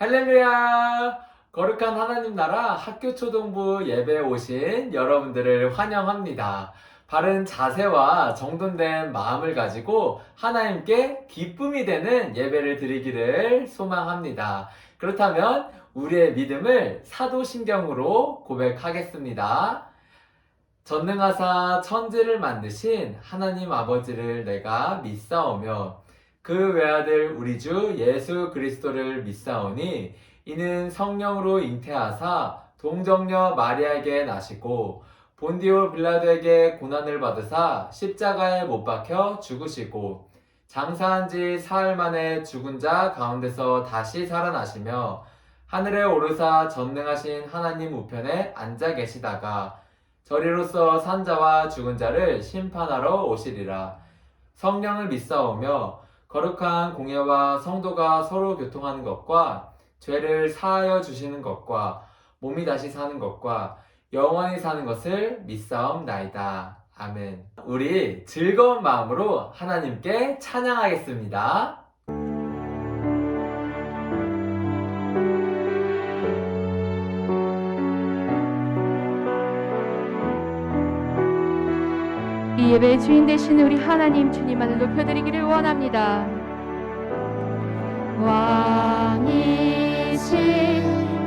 할렐루야! 거룩한 하나님 나라 학교 초등부 예배에 오신 여러분들을 환영합니다. 바른 자세와 정돈된 마음을 가지고 하나님께 기쁨이 되는 예배를 드리기를 소망합니다. 그렇다면 우리의 믿음을 사도신경으로 고백하겠습니다. 전능하사 천지를 만드신 하나님 아버지를 내가 믿사오며 그 외아들 우리 주 예수 그리스도를 믿사오니 이는 성령으로 잉태하사 동정녀 마리아에게 나시고 본디오 빌라도에게 고난을 받으사 십자가에 못 박혀 죽으시고 장사한 지 사흘 만에 죽은 자 가운데서 다시 살아나시며 하늘에 오르사 전능하신 하나님 우편에 앉아 계시다가 저리로서 산 자와 죽은 자를 심판하러 오시리라. 성령을 믿사오며 거룩한 공예와 성도가 서로 교통하는 것과 죄를 사하여 주시는 것과 몸이 다시 사는 것과 영원히 사는 것을 믿사옵나이다. 아멘. 우리 즐거운 마음으로 하나님께 찬양하겠습니다. 이 예배의 주인 되신 우리 하나님 주님만을 높여드리기를 원합니다. 왕이신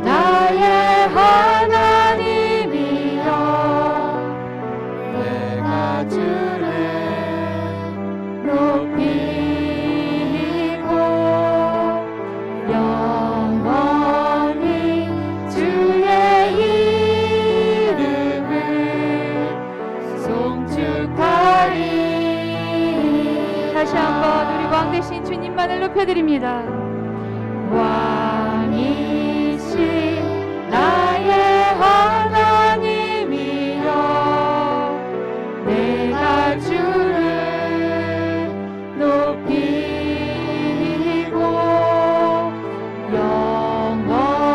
나의 하나님이여, 내가 주를 높이고 영원히 주의 이름을 송축하리. 다시 한번 우리 왕 되신 주님만을 높여드립니다. 왕이신 나의 하나님이여, 내가 주를 높이고 영원히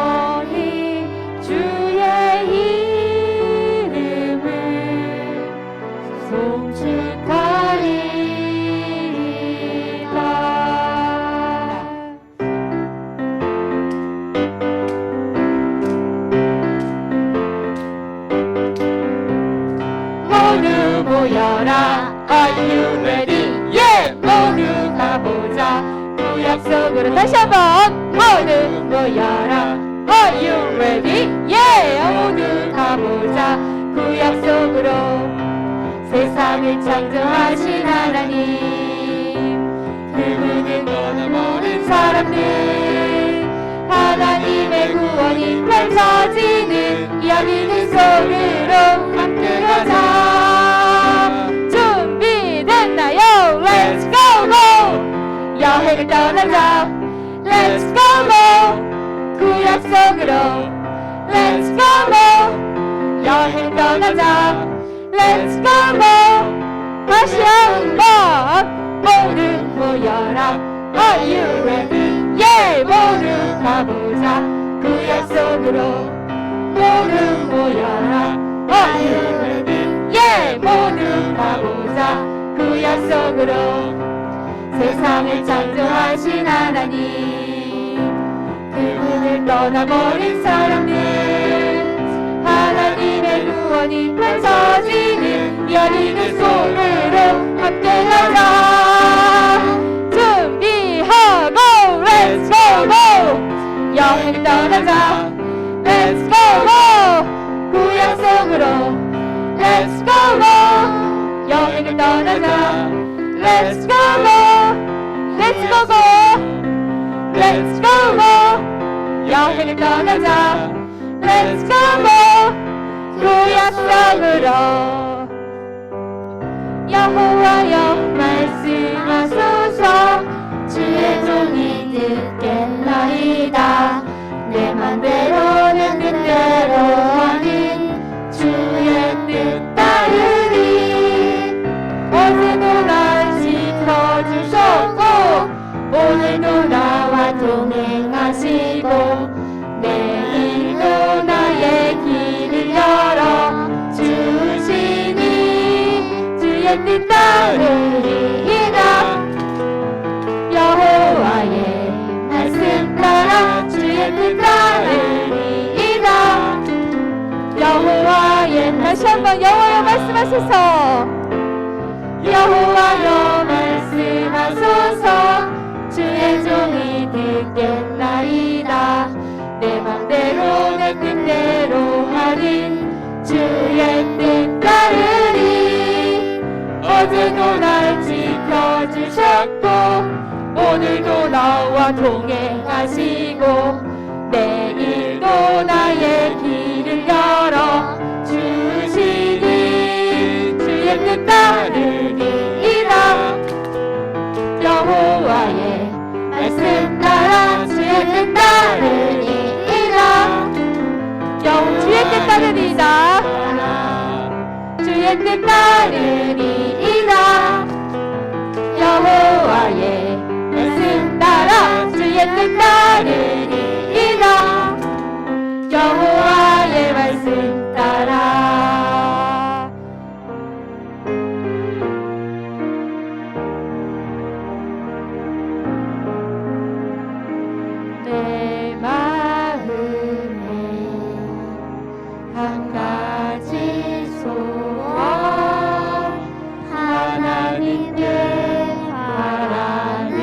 주의 이름을 송축하리이다. 모두 모여라, Are you ready? Yeah! 모두 가보자, 구약 속으로. 다시 한번 모두 모여라, Are you ready? Yeah! 모두 가보자, 구약 속으로. 세상을 창조하신 하나님, 그분을 떠나버린 사람들, 하나님의 구원이 펼쳐지는 여리는 속으로 함께 가자. 준비됐나요? Let's go go! 여행을 떠나자. Let's go go! 구약 속으로. Let's go go! 여행 떠나자. Let's go go! 다시 한번 모두 모여라, Are you ready? Yeah! 모두 가보자, 구약 속으로. 모두 모여라, Are you ready? Yeah! 모두 가보자, 구약 속으로. 세상을 창조하신 하나님, 그분을 떠나버린 사람들, 하나님의 구원이 펼쳐지는 여리는 속으로 함께 가자. 준비하고 Let's go go! 여행을 떠나자. Let's go go! 구약 속으로. Let's go go! 여행을 떠나자. Let's go go! Let's go go! Let's go go! 여행을 떠나자. Let's go go! 구약 속으로. 여호와여 말씀하소서, 주의 종이 듣겠나이다. 내 맘대로는 뜻대로 하는 주의 뜻 따르리. 어제도 날 지켜주셨고 오늘도 나와 동행하시고 내일도 나의 길을 열어 주시니 주의 뜻 따르리이다. 여호와의 말씀 따라 주의 뜻 어제도 날 지켜주셨고 오늘도 나와 동행하시고 내일도 나의 길을 열어 주시니 주의 뜻 따르리이다. 여호와의 말씀 따라 주의 뜻 따르리이다. 주의 뜻 따르리이다. 주의 뜻 따르리이다. 여호와의 말씀 따라 주의 뜻 따르리이다. 여호와의 말씀 따라. 내 마음에 한 가지 소원 하나님께 바라는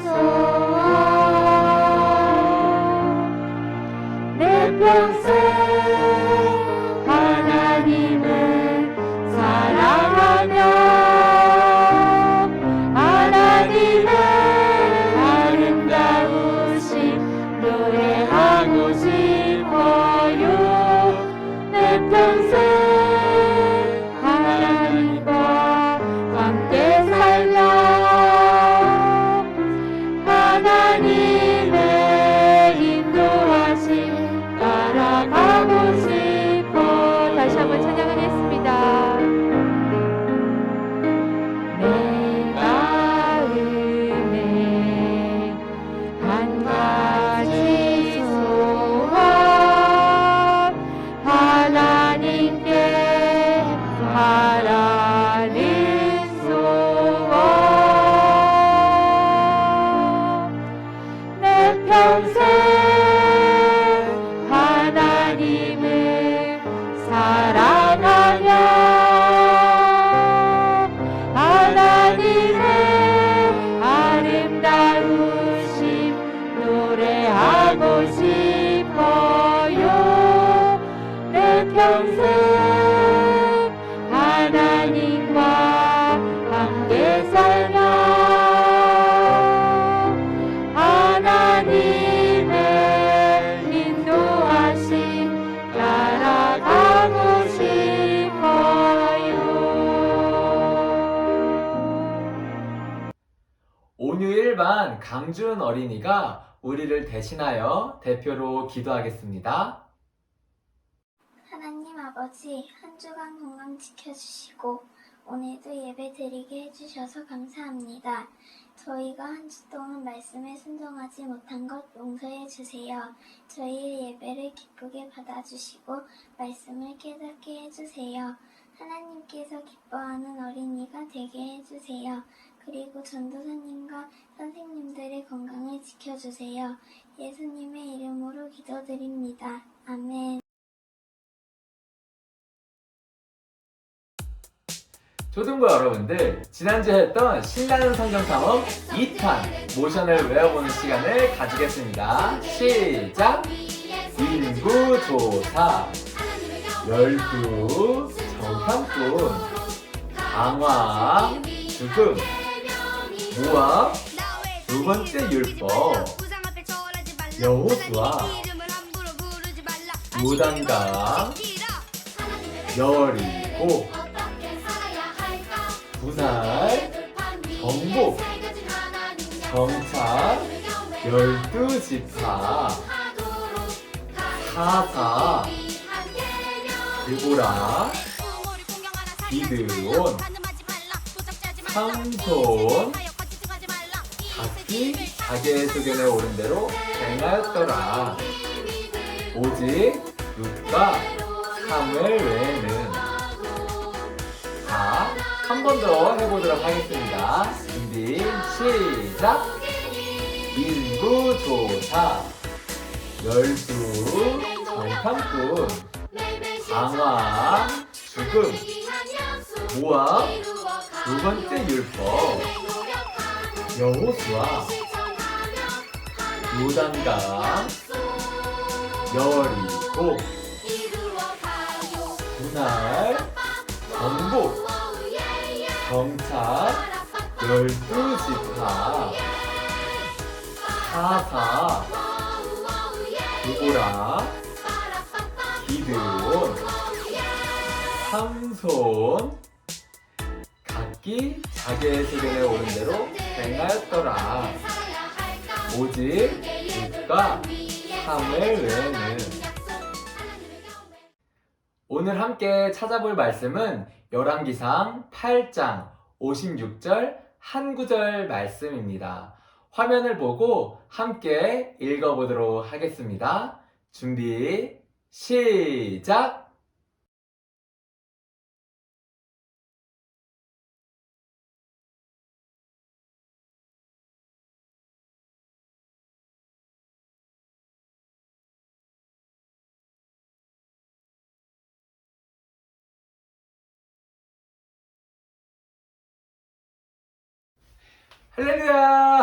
소원 내 평생 하나님을 사랑하며 하나님의 아름다우신 노래하고 싶어요. 내 평생 하나님과 함께 살며 하나님의 인도하심 따라가고 싶어. 다시 한번 찬양하겠습니다. 내 마음에 한 가지 소원 하나님께 바라는 소원 내 평생 하나님을 사랑하며 하나님의 아름다우심 노래하고 싶어요. 내 평생 하나님과 함께 살며 하나님의 인도하심 따라가고 싶어요. 온유일반 강준 어린이가 우리를 대신하여 대표로 기도하겠습니다. 하나님 아버지, 한 주간 건강 지켜주시고 오늘도 예배 드리게 해주셔서 감사합니다. 저희가 한 주 동안 말씀에 순종하지 못한 것 용서해 주세요. 저희의 예배를 기쁘게 받아주시고 말씀을 깨닫게 해주세요. 하나님께서 기뻐하는 어린이가 되게 해주세요. 그리고 전도사님과 선생님들의 건강을 지켜주세요. 예수님의 이름으로 기도드립니다. 아멘. 초등부 여러분들, 지난주에 했던 신나는 성경 탐험 2탄 모션을 외워보는 시간을 가지겠습니다. 시작! 인구조사, 12, 정탐꾼, 강화, 죽음, 모함, 두 번째 율법, 여호수아, 요단강, 여리고, 분할, 정복, 정착, 12지파, 사사, 드보라, 기드온, 삼손, 각기 자기의 소견에 오른 대로 행하였더라. 오직 룻과 사무엘 외에는. 자, 한 번 더 해보도록 하겠습니다. 준비, 시작! 인구조사, 12, 정탐꾼, 강화, 죽음, 모함, 두 번째 율법, 여호수아, 요단강, 여리고, 분할, 정복, 정착, 12지파, 사사, 두보라, 기드온, 삼손, 각기 자기의 소견에 오른 대로 행하였더라. 오직 룻과 사무엘 외에는. 오늘 함께 찾아볼 말씀은 열왕기상 8장 56절 한 구절 말씀입니다. 화면을 보고 함께 읽어보도록 하겠습니다. 준비, 시작! 할렐루야!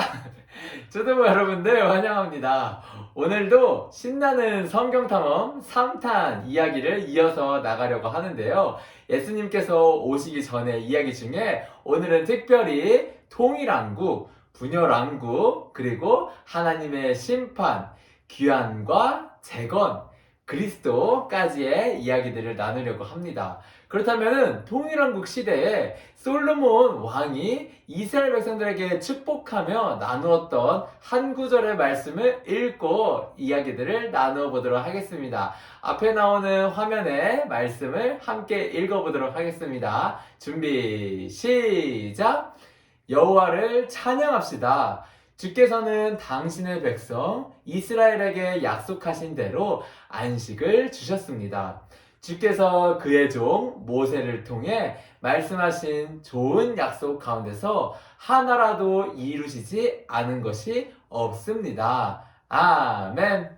초등부 여러분들 환영합니다. 오늘도 신나는 성경탐험 3탄 이야기를 이어서 나가려고 하는데요. 예수님께서 오시기 전에 이야기 중에 오늘은 특별히 통일왕국, 분열왕국, 그리고 하나님의 심판, 귀환과 재건, 그리스도까지의 이야기들을 나누려고 합니다. 그렇다면 통일왕국 시대에 솔로몬 왕이 이스라엘 백성들에게 축복하며 나누었던 한 구절의 말씀을 읽고 이야기들을 나누어 보도록 하겠습니다. 앞에 나오는 화면의 말씀을 함께 읽어보도록 하겠습니다. 준비, 시작! 여호와를 찬양합시다. 주께서는 당신의 백성 이스라엘에게 약속하신 대로 안식을 주셨습니다. 주께서 그의 종 모세를 통해 말씀하신 좋은 약속 가운데서 하나라도 이루시지 않은 것이 없습니다. 아멘.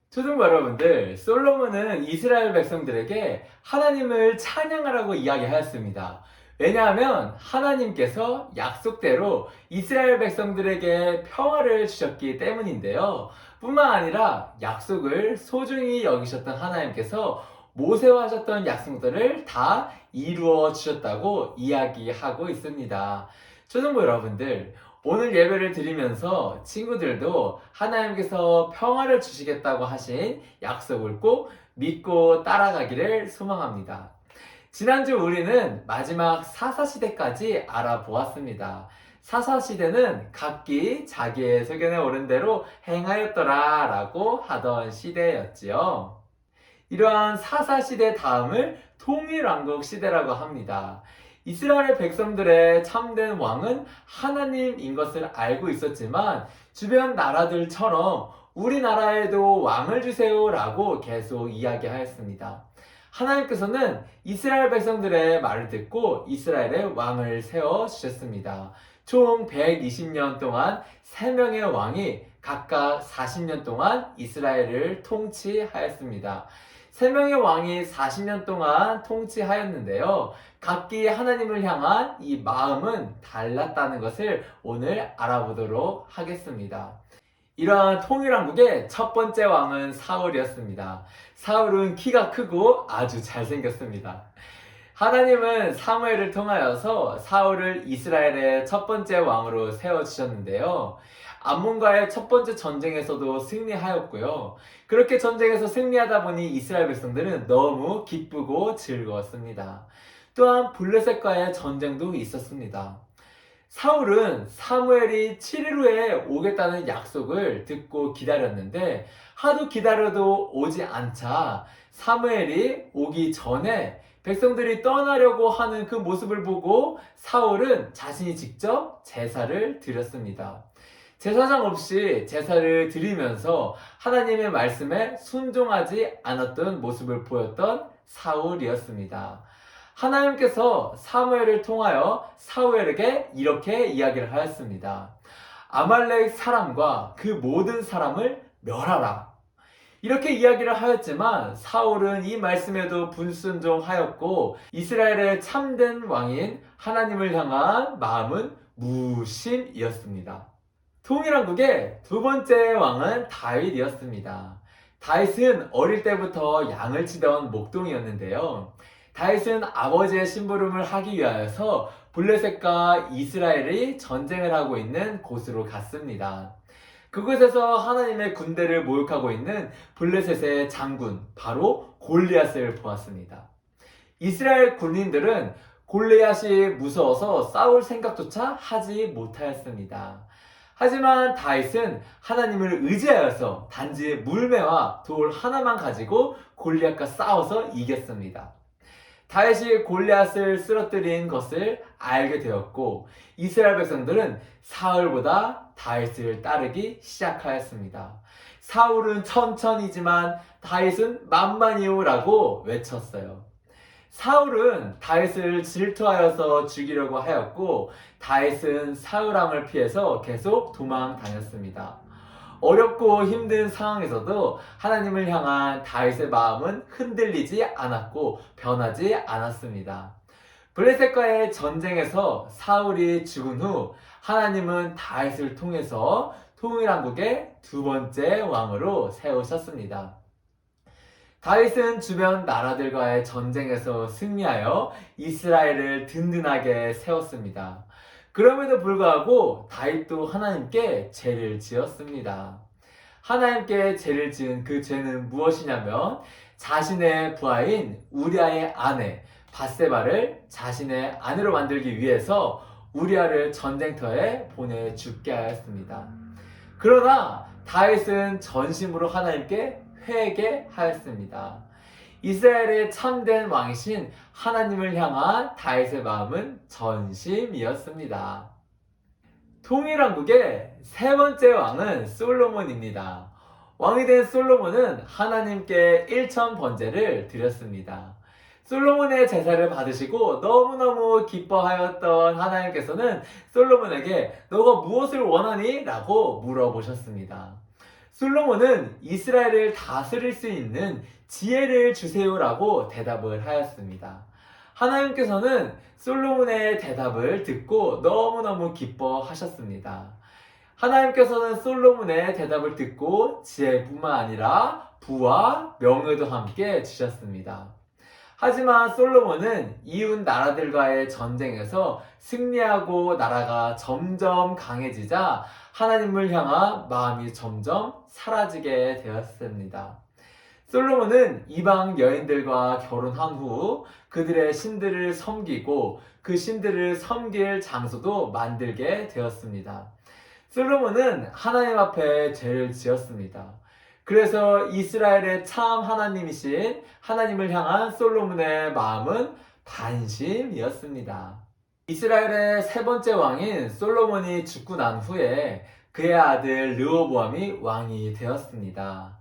초등부 여러분들, 솔로몬은 이스라엘 백성들에게 하나님을 찬양하라고 이야기하였습니다. 왜냐하면 하나님께서 약속대로 이스라엘 백성들에게 평화를 주셨기 때문인데요. 뿐만 아니라 약속을 소중히 여기셨던 하나님께서 모세와 하셨던 약속들을 다 이루어 주셨다고 이야기하고 있습니다. 초등부 여러분들, 오늘 예배를 드리면서 친구들도 하나님께서 평화를 주시겠다고 하신 약속을 꼭 믿고 따라가기를 소망합니다. 지난주 우리는 마지막 사사시대까지 알아보았습니다. 사사시대는 각기 자기의 소견에 오른 대로 행하였더라 라고 하던 시대였지요. 이러한 사사시대 다음을 통일왕국 시대라고 합니다. 이스라엘 백성들의 참된 왕은 하나님인 것을 알고 있었지만 주변 나라들처럼 우리나라에도 왕을 주세요 라고 계속 이야기하였습니다. 하나님께서는 이스라엘 백성들의 말을 듣고 이스라엘의 왕을 세워주셨습니다. 총 120년 동안 3명의 왕이 각각 40년 동안 이스라엘을 통치하였습니다. 3명의 왕이 40년 동안 통치하였는데요. 각기 하나님을 향한 이 마음은 달랐다는 것을 오늘 알아보도록 하겠습니다. 이러한 통일왕국의 첫 번째 왕은 사울이었습니다. 사울은 키가 크고 아주 잘생겼습니다. 하나님은 사무엘을 통하여서 사울을 이스라엘의 첫 번째 왕으로 세워주셨는데요. 암몬과의 첫 번째 전쟁에서도 승리하였고요. 그렇게 전쟁에서 승리하다 보니 이스라엘 백성들은 너무 기쁘고 즐거웠습니다. 또한 블레셋과의 전쟁도 있었습니다. 사울은 사무엘이 7일 후에 오겠다는 약속을 듣고 기다렸는데 하도 기다려도 오지 않자 사무엘이 오기 전에 백성들이 떠나려고 하는 그 모습을 보고 사울은 자신이 직접 제사를 드렸습니다. 제사장 없이 제사를 드리면서 하나님의 말씀에 순종하지 않았던 모습을 보였던 사울이었습니다. 하나님께서 사무엘을 통하여 사무엘에게 이렇게 이야기를 하였습니다. 아말렉 사람과 그 모든 사람을 멸하라. 이렇게 이야기를 하였지만 사울은 이 말씀에도 불순종하였고 이스라엘의 참된 왕인 하나님을 향한 마음은 무심이었습니다. 통일왕국의 두 번째 왕은 다윗이었습니다. 다윗은 어릴 때부터 양을 치던 목동이었는데요. 다윗은 아버지의 심부름을 하기 위하여서 블레셋과 이스라엘이 전쟁을 하고 있는 곳으로 갔습니다. 그곳에서 하나님의 군대를 모욕하고 있는 블레셋의 장군, 바로 골리앗을 보았습니다. 이스라엘 군인들은 골리앗이 무서워서 싸울 생각조차 하지 못하였습니다. 하지만 다윗은 하나님을 의지하여서 단지 물매와 돌 하나만 가지고 골리앗과 싸워서 이겼습니다. 다윗이 골리앗을 쓰러뜨린 것을 알게 되었고 이스라엘 백성들은 사울보다 다윗을 따르기 시작하였습니다. 사울은 천천히지만 다윗은 만만이요라고 외쳤어요. 사울은 다윗을 질투하여서 죽이려고 하였고 다윗은 사울왕을 피해서 계속 도망 다녔습니다. 어렵고 힘든 상황에서도 하나님을 향한 다윗의 마음은 흔들리지 않았고 변하지 않았습니다. 블레셋과의 전쟁에서 사울이 죽은 후 하나님은 다윗을 통해서 통일왕국의 두 번째 왕으로 세우셨습니다. 다윗은 주변 나라들과의 전쟁에서 승리하여 이스라엘을 든든하게 세웠습니다. 그럼에도 불구하고 다윗도 하나님께 죄를 지었습니다. 하나님께 죄를 지은 그 죄는 무엇이냐면 자신의 부하인 우리아의 아내 밧세바를 자신의 아내로 만들기 위해서 우리아를 전쟁터에 보내 죽게 하였습니다. 그러나 다윗은 전심으로 하나님께 회개하였습니다. 이스라엘의 참된 왕이신 하나님을 향한 다윗의 마음은 전심이었습니다. 통일왕국의 세 번째 왕은 솔로몬입니다. 왕이 된 솔로몬은 하나님께 1천 번제를 드렸습니다. 솔로몬의 제사를 받으시고 너무너무 기뻐하였던 하나님께서는 솔로몬에게 너가 무엇을 원하니? 라고 물어보셨습니다. 솔로몬은 이스라엘을 다스릴 수 있는 지혜를 주세요라고 대답을 하였습니다. 하나님께서는 솔로몬의 대답을 듣고 너무너무 기뻐하셨습니다. 하나님께서는 솔로몬의 대답을 듣고 지혜뿐만 아니라 부와 명예도 함께 주셨습니다. 하지만 솔로몬은 이웃 나라들과의 전쟁에서 승리하고 나라가 점점 강해지자 하나님을 향한 마음이 점점 사라지게 되었습니다. 솔로몬은 이방 여인들과 결혼한 후 그들의 신들을 섬기고 그 신들을 섬길 장소도 만들게 되었습니다. 솔로몬은 하나님 앞에 죄를 지었습니다. 그래서 이스라엘의 참 하나님이신 하나님을 향한 솔로몬의 마음은 반심이었습니다. 이스라엘의 세 번째 왕인 솔로몬이 죽고 난 후에 그의 아들 르호보암이 왕이 되었습니다.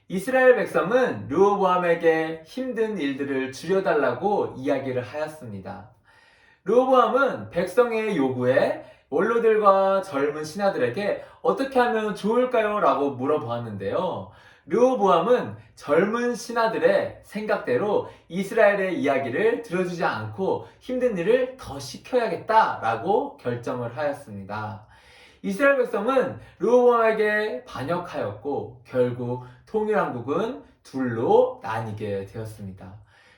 이스라엘 백성은 르호보암에게 힘든 일들을 줄여달라고 이야기를 하였습니다. 르호보암은 백성의 요구에 원로들과 젊은 신하들에게 어떻게 하면 좋을까요? 라고 물어보았는데요. 르호보암은 젊은 신하들의 생각대로 이스라엘의 이야기를 들어주지 않고 힘든 일을 더 시켜야겠다라고 결정을 하였습니다. 이스라엘 백성은 르호보암에게 반역하였고 결국 통일왕국은 둘로 나뉘게 되었습니다.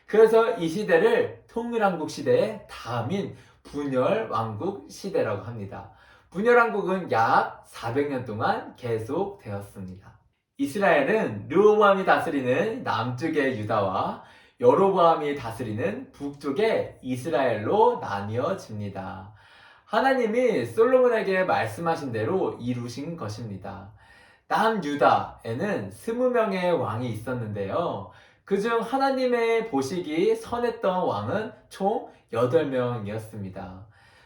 그래서 이 시대를 통일왕국 시대의 다음인 분열왕국 시대라고 합니다. 분열왕국은 약 400년 동안 계속되었습니다. 이스라엘은 르호보암이 다스리는 남쪽의 유다와 여로보암이 다스리는 북쪽의 이스라엘로 나뉘어집니다. 하나님이 솔로몬에게 말씀하신 대로 이루신 것입니다. 남유다에는 20명의 왕이 있었는데요. 그중 하나님의 보시기 선했던 왕은 총 8명이었습니다.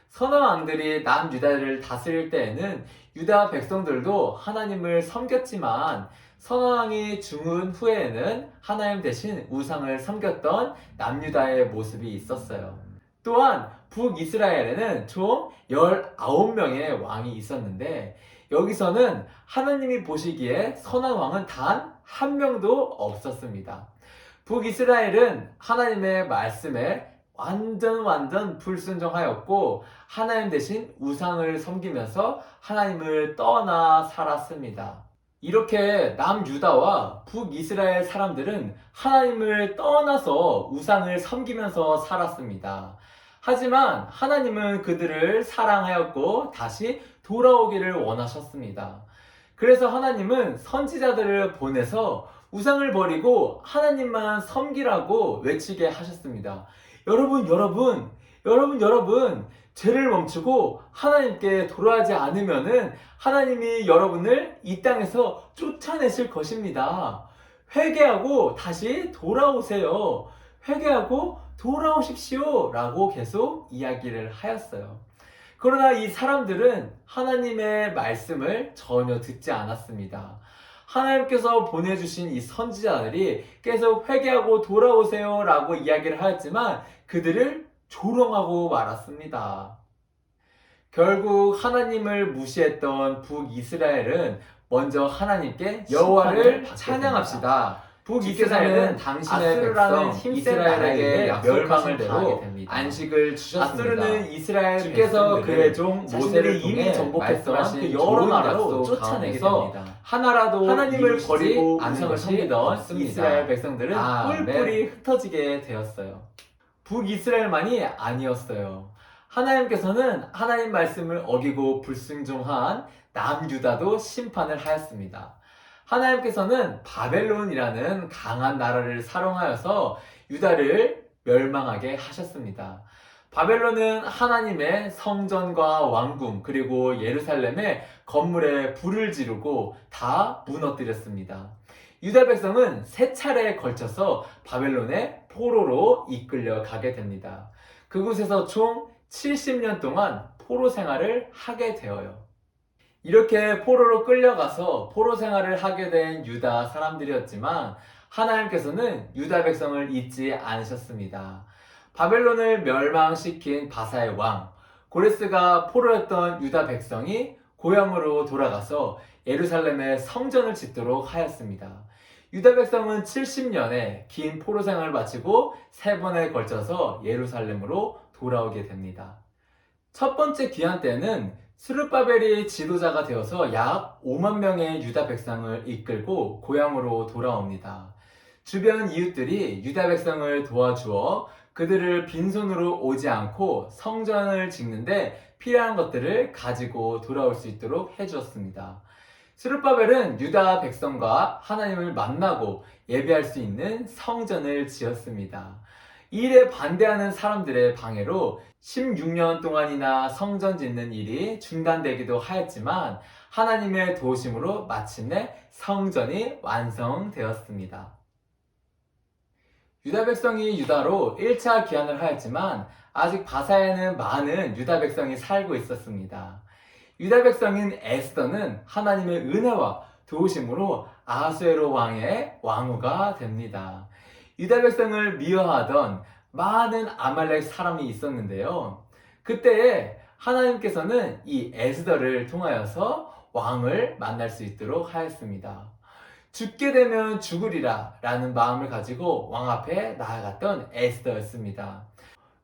선한 왕들이 남유다를 다스릴 때에는 유다 백성들도 하나님을 섬겼지만 선한 왕이 죽은 후에는 하나님 대신 우상을 섬겼던 남유다의 모습이 있었어요. 또한 북이스라엘에는 총 19명의 왕이 있었는데 여기서는 하나님이 보시기에 선한 왕은 단 한 명도 없었습니다. 북이스라엘은 하나님의 말씀에 완전 불순종하였고 하나님 대신 우상을 섬기면서 하나님을 떠나 살았습니다. 이렇게 남유다와 북이스라엘 사람들은 하나님을 떠나서 우상을 섬기면서 살았습니다. 하지만 하나님은 그들을 사랑하였고 다시 돌아오기를 원하셨습니다. 그래서 하나님은 선지자들을 보내서 우상을 버리고 하나님만 섬기라고 외치게 하셨습니다. 여러분, 죄를 멈추고 하나님께 돌아가지 않으면은 하나님이 여러분을 이 땅에서 쫓아내실 것입니다. 회개하고 다시 돌아오세요. 회개하고 돌아오십시오. 라고 계속 이야기를 하였어요. 그러나 이 사람들은 하나님의 말씀을 전혀 듣지 않았습니다. 하나님께서 보내주신 이 선지자들이 계속 회개하고 돌아오세요 라고 이야기를 하였지만 그들을 조롱하고 말았습니다. 결국 하나님을 무시했던 북이스라엘은 먼저 하나님께 여호와를 찬양합시다. 북이스라엘은 당신의 백성 이스라엘에게 멸망을 대로 안식을 주셨습니다. 아수르는 이스라엘 주께서 그의 종 모세를 통해 말씀하신 그 여러 나라로 쫓아내게 됩니다. 하나라도 하나님을 버리고 우상을 섬기던 이스라엘 백성들은 뿔뿔이 흩어지게 되었어요. 북이스라엘만이 아니었어요. 하나님께서는 하나님 말씀을 어기고 불순종한 남유다도 심판을 하였습니다. 하나님께서는 바벨론이라는 강한 나라를 사용하여서 유다를 멸망하게 하셨습니다. 바벨론은 하나님의 성전과 왕궁 그리고 예루살렘의 건물에 불을 지르고 다 무너뜨렸습니다. 유다 백성은 세 차례에 걸쳐서 바벨론의 포로로 이끌려 가게 됩니다. 그곳에서 총 70년 동안 포로 생활을 하게 되어요. 이렇게 포로로 끌려가서 포로 생활을 하게 된 유다 사람들이었지만 하나님께서는 유다 백성을 잊지 않으셨습니다. 바벨론을 멸망시킨 바사의 왕 고레스가 포로였던 유다 백성이 고향으로 돌아가서 예루살렘에 성전을 짓도록 하였습니다. 유다 백성은 70년의 긴 포로 생활을 마치고 3번에 걸쳐서 예루살렘으로 돌아오게 됩니다. 첫 번째 귀환 때는 스룹바벨이 지도자가 되어서 약 5만 명의 유다 백성을 이끌고 고향으로 돌아옵니다. 주변 이웃들이 유다 백성을 도와주어 그들을 빈손으로 오지 않고 성전을 짓는데 필요한 것들을 가지고 돌아올 수 있도록 해주었습니다. 스룹바벨은 유다 백성과 하나님을 만나고 예배할 수 있는 성전을 지었습니다. 이 일에 반대하는 사람들의 방해로 16년 동안이나 성전 짓는 일이 중단되기도 하였지만 하나님의 도우심으로 마침내 성전이 완성되었습니다. 유다 백성이 유다로 1차 귀환을 하였지만 아직 바사에는 많은 유다 백성이 살고 있었습니다. 유다 백성인 에스더는 하나님의 은혜와 도우심으로 아하수에로 왕의 왕후가 됩니다. 유다 백성을 미워하던 많은 아말렉 사람이 있었는데요. 그때에 하나님께서는 이 에스더를 통하여서 왕을 만날 수 있도록 하였습니다. 죽게 되면 죽으리라 라는 마음을 가지고 왕 앞에 나아갔던 에스더였습니다.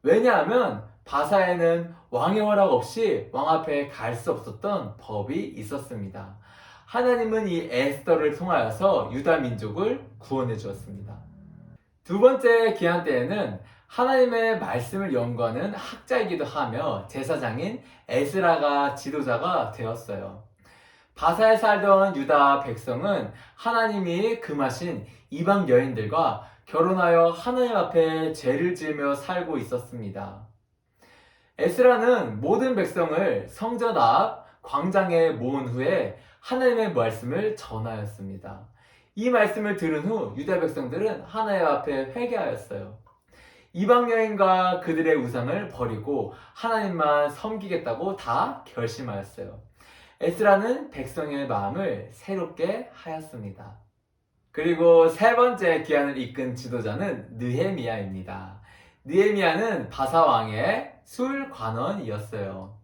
왜냐하면 바사에는 왕의 허락 없이 왕 앞에 갈 수 없었던 법이 있었습니다. 하나님은 이 에스더를 통하여서 유다 민족을 구원해 주었습니다. 두 번째 귀환 때에는 하나님의 말씀을 연구하는 학자이기도 하며 제사장인 에스라가 지도자가 되었어요. 바사에 살던 유다 백성은 하나님이 금하신 이방 여인들과 결혼하여 하나님 앞에 죄를 지으며 살고 있었습니다. 에스라는 모든 백성을 성전 앞 광장에 모은 후에 하나님의 말씀을 전하였습니다. 이 말씀을 들은 후 유다 백성들은 하나님 앞에 회개하였어요. 이방 여인과 그들의 우상을 버리고 하나님만 섬기겠다고 다 결심하였어요. 에스라는 백성의 마음을 새롭게 하였습니다. 그리고 세 번째 귀환을 이끈 지도자는 느헤미야입니다. 느헤미야는 바사 왕의 술관원이었어요.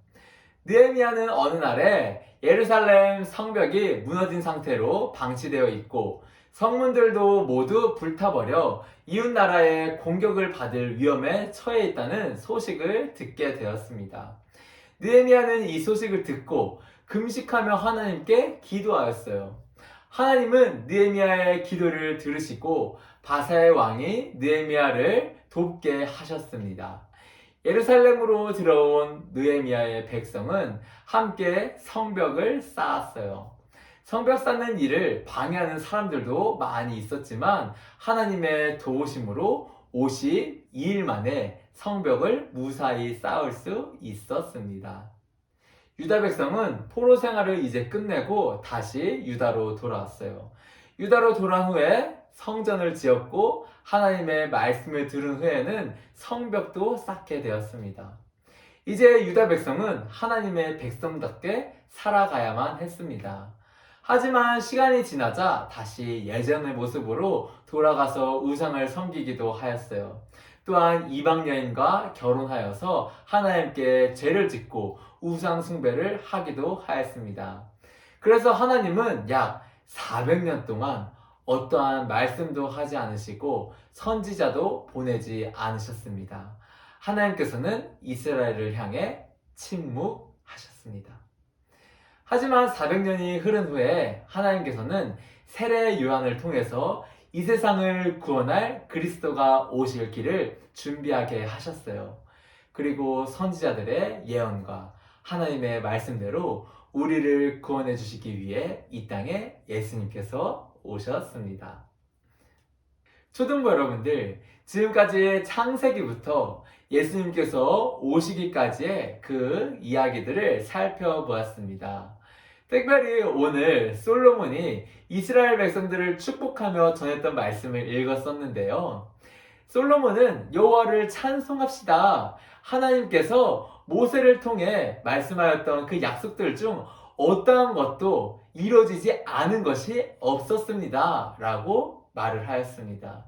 느헤미야는 어느 날에 예루살렘 성벽이 무너진 상태로 방치되어 있고 성문들도 모두 불타버려 이웃 나라의 공격을 받을 위험에 처해 있다는 소식을 듣게 되었습니다. 느헤미야는 이 소식을 듣고 금식하며 하나님께 기도하였어요. 하나님은 느헤미야의 기도를 들으시고 바사의 왕이 느헤미야를 돕게 하셨습니다. 예루살렘으로 들어온 느헤미야의 백성은 함께 성벽을 쌓았어요. 성벽 쌓는 일을 방해하는 사람들도 많이 있었지만 하나님의 도우심으로 52일 만에 성벽을 무사히 쌓을 수 있었습니다. 유다 백성은 포로 생활을 이제 끝내고 다시 유다로 돌아왔어요. 유다로 돌아온 후에 성전을 지었고 하나님의 말씀을 들은 후에는 성벽도 쌓게 되었습니다. 이제 유다 백성은 하나님의 백성답게 살아가야만 했습니다. 하지만 시간이 지나자 다시 예전의 모습으로 돌아가서 우상을 섬기기도 하였어요. 또한 이방 여인과 결혼하여서 하나님께 죄를 짓고 우상 숭배를 하기도 하였습니다. 그래서 하나님은 약 400년 동안 어떠한 말씀도 하지 않으시고 선지자도 보내지 않으셨습니다. 하나님께서는 이스라엘을 향해 침묵하셨습니다. 하지만 400년이 흐른 후에 하나님께서는 세례 요한을 통해서 이 세상을 구원할 그리스도가 오실 길을 준비하게 하셨어요. 그리고 선지자들의 예언과 하나님의 말씀대로 우리를 구원해 주시기 위해 이 땅에 예수님께서 오셨습니다. 초등부 여러분들, 지금까지 창세기부터 예수님께서 오시기까지의 그 이야기들을 살펴보았습니다. 특별히 오늘 솔로몬이 이스라엘 백성들을 축복하며 전했던 말씀을 읽었었는데요. 솔로몬은 여호와를 찬송합시다. 하나님께서 모세를 통해 말씀하였던 그 약속들 중 어떠한 것도 이루어지지 않은 것이 없었습니다. 라고 말을 하였습니다.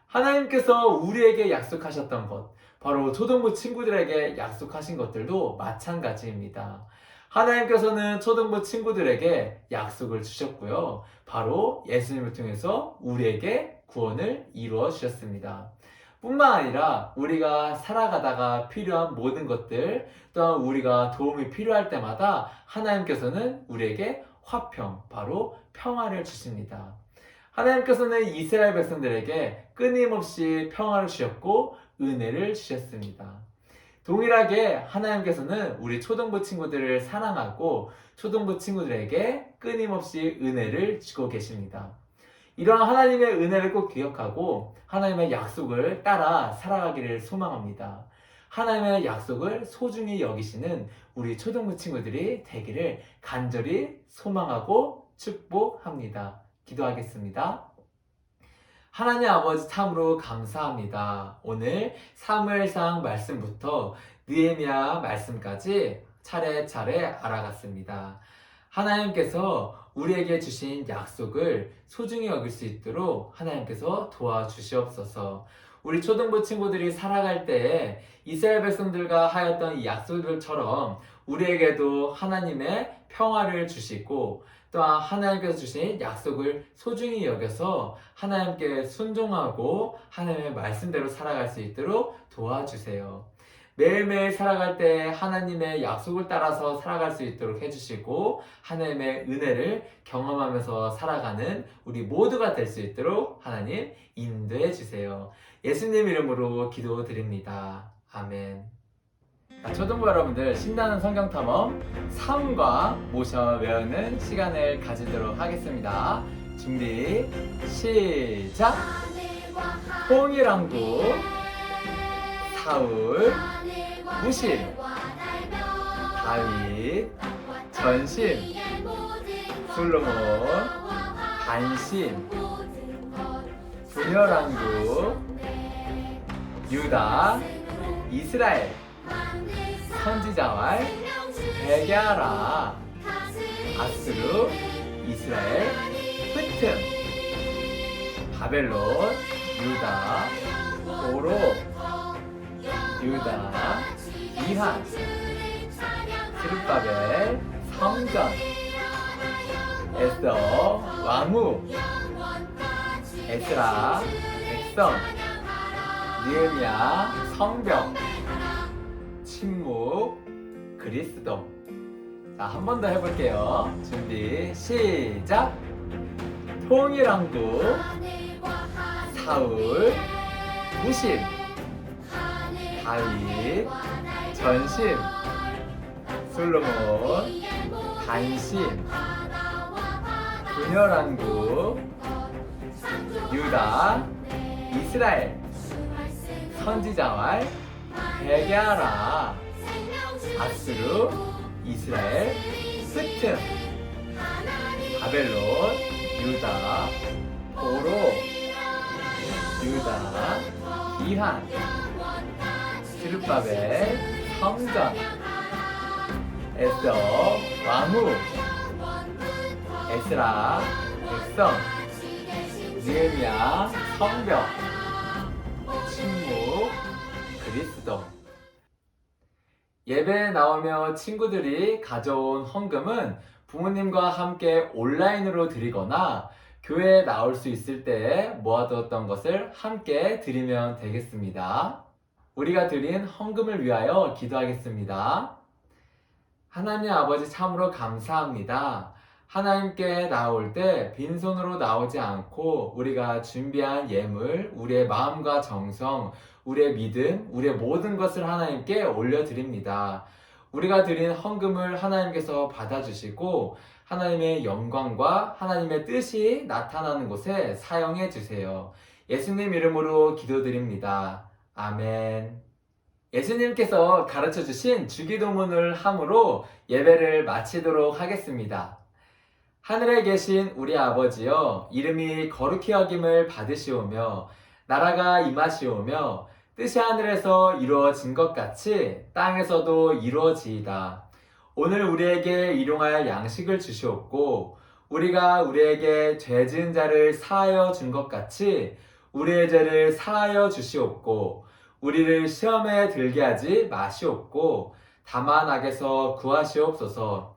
하나님께서 우리에게 약속하셨던 것, 바로 초등부 친구들에게 약속하신 것들도 마찬가지입니다. 하나님께서는 초등부 친구들에게 약속을 주셨고요. 바로 예수님을 통해서 우리에게 구원을 이루어 주셨습니다. 뿐만 아니라 우리가 살아가다가 필요한 모든 것들, 또한 우리가 도움이 필요할 때마다 하나님께서는 우리에게 화평, 바로 평화를 주십니다. 하나님께서는 이스라엘 백성들에게 끊임없이 평화를 주셨고 은혜를 주셨습니다. 동일하게 하나님께서는 우리 초등부 친구들을 사랑하고 초등부 친구들에게 끊임없이 은혜를 주고 계십니다. 이러한 하나님의 은혜를 꼭 기억하고 하나님의 약속을 따라 살아가기를 소망합니다. 하나님의 약속을 소중히 여기시는 우리 초등부 친구들이 되기를 간절히 소망하고 축복합니다. 기도하겠습니다. 하나님 아버지 참으로 감사합니다. 오늘 사무엘상 말씀부터 느헤미야 말씀까지 차례차례 알아갔습니다. 하나님께서 우리에게 주신 약속을 소중히 여길 수 있도록 하나님께서 도와주시옵소서. 우리 초등부 친구들이 살아갈 때에 이스라엘 백성들과 하였던 이 약속들처럼 우리에게도 하나님의 평화를 주시고 또한 하나님께서 주신 약속을 소중히 여겨서 하나님께 순종하고 하나님의 말씀대로 살아갈 수 있도록 도와주세요. 매일매일 살아갈 때 하나님의 약속을 따라서 살아갈 수 있도록 해주시고 하나님의 은혜를 경험하면서 살아가는 우리 모두가 될 수 있도록 하나님 인도해 주세요. 예수님 이름으로 기도드립니다. 아멘. 초등부 여러분들, 신나는 성경탐험 3과 모셔 외우는 시간을 가지도록 하겠습니다. 준비 시작! 홍일왕국, 사울, 무심, 다윗, 전심, 솔로몬, 반심, 분열왕국, 유다, 이스라엘, 선지자왈, 베갸라, 아스루, 이스라엘, 흩음, 바벨론, 유다, 고로, 유다, 이한, 스룹바벨, 성전, 에스더, 왕후, 에스라, 백성, 느헤미야, 성벽, 침묵, 그리스도. 자, 한 번 더 해볼게요. 준비, 시작! 통일왕국, 사울, 무심, 다윗, 전심, 솔로몬, 단심, 분열왕국, 유다, 이스라엘, 선지자왈, 베게하라, 아스루, 이스라엘, 스튼, 바벨론, 유다, 보로, 유다, 이한, 스룹바벨, 성전, 에스더, 왕후, 에스라, 백성, 느헤미야, 성벽, 침묵, 그리스도. 예배에 나오며 친구들이 가져온 헌금은 부모님과 함께 온라인으로 드리거나 교회에 나올 수 있을 때 모아두었던 것을 함께 드리면 되겠습니다. 우리가 드린 헌금을 위하여 기도하겠습니다. 하나님 아버지 참으로 감사합니다. 하나님께 나올 때 빈손으로 나오지 않고 우리가 준비한 예물, 우리의 마음과 정성, 우리의 믿음, 우리의 모든 것을 하나님께 올려드립니다. 우리가 드린 헌금을 하나님께서 받아주시고 하나님의 영광과 하나님의 뜻이 나타나는 곳에 사용해 주세요. 예수님 이름으로 기도드립니다. 아멘. 예수님께서 가르쳐 주신 주기도문을 함으로 예배를 마치도록 하겠습니다. 하늘에 계신 우리 아버지여, 이름이 거룩히 여김을 받으시오며 나라가 임하시오며 뜻이 하늘에서 이루어진 것 같이 땅에서도 이루어지이다. 오늘 우리에게 일용할 양식을 주시옵고 우리가 우리에게 죄 지은 자를 사하여 준 것 같이 우리의 죄를 사하여 주시옵고 우리를 시험에 들게 하지 마시옵고 다만 악에서 구하시옵소서.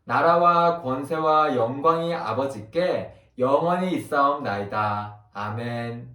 나라와 권세와 영광이 아버지께 영원히 있사옵나이다. 아멘.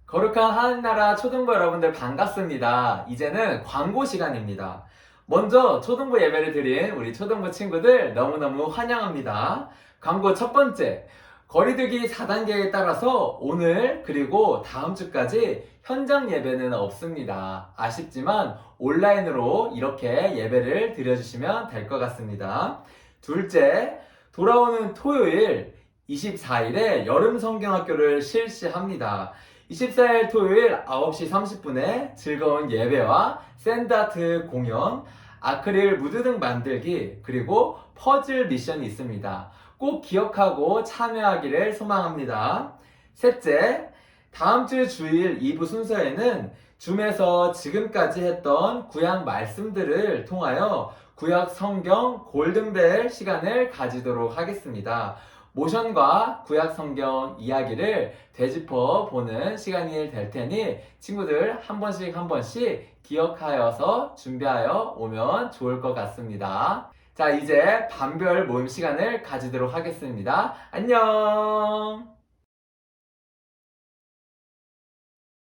거룩한 하늘나라 초등부 여러분들 반갑습니다. 이제는 광고 시간입니다. 먼저 초등부 예배를 드린 우리 초등부 친구들 너무너무 환영합니다. 광고 첫 번째, 거리두기 4단계에 따라서 오늘 그리고 다음 주까지 현장 예배는 없습니다. 아쉽지만 온라인으로 이렇게 예배를 드려주시면 될 것 같습니다. 둘째, 돌아오는 토요일 24일에 여름 성경학교를 실시합니다. 24일 토요일 9시 30분에 즐거운 예배와 샌드아트 공연, 아크릴 무드 등 만들기, 그리고 퍼즐 미션이 있습니다. 꼭 기억하고 참여하기를 소망합니다. 셋째, 다음 주 주일 2부 순서에는 줌에서 지금까지 했던 구약 말씀들을 통하여 구약 성경 골든벨 시간을 가지도록 하겠습니다. 모션과 구약 성경 이야기를 되짚어 보는 시간이 될 테니 친구들 한 번씩 기억하여서 준비하여 오면 좋을 것 같습니다. 자, 이제 반별 모임 시간을 가지도록 하겠습니다. 안녕!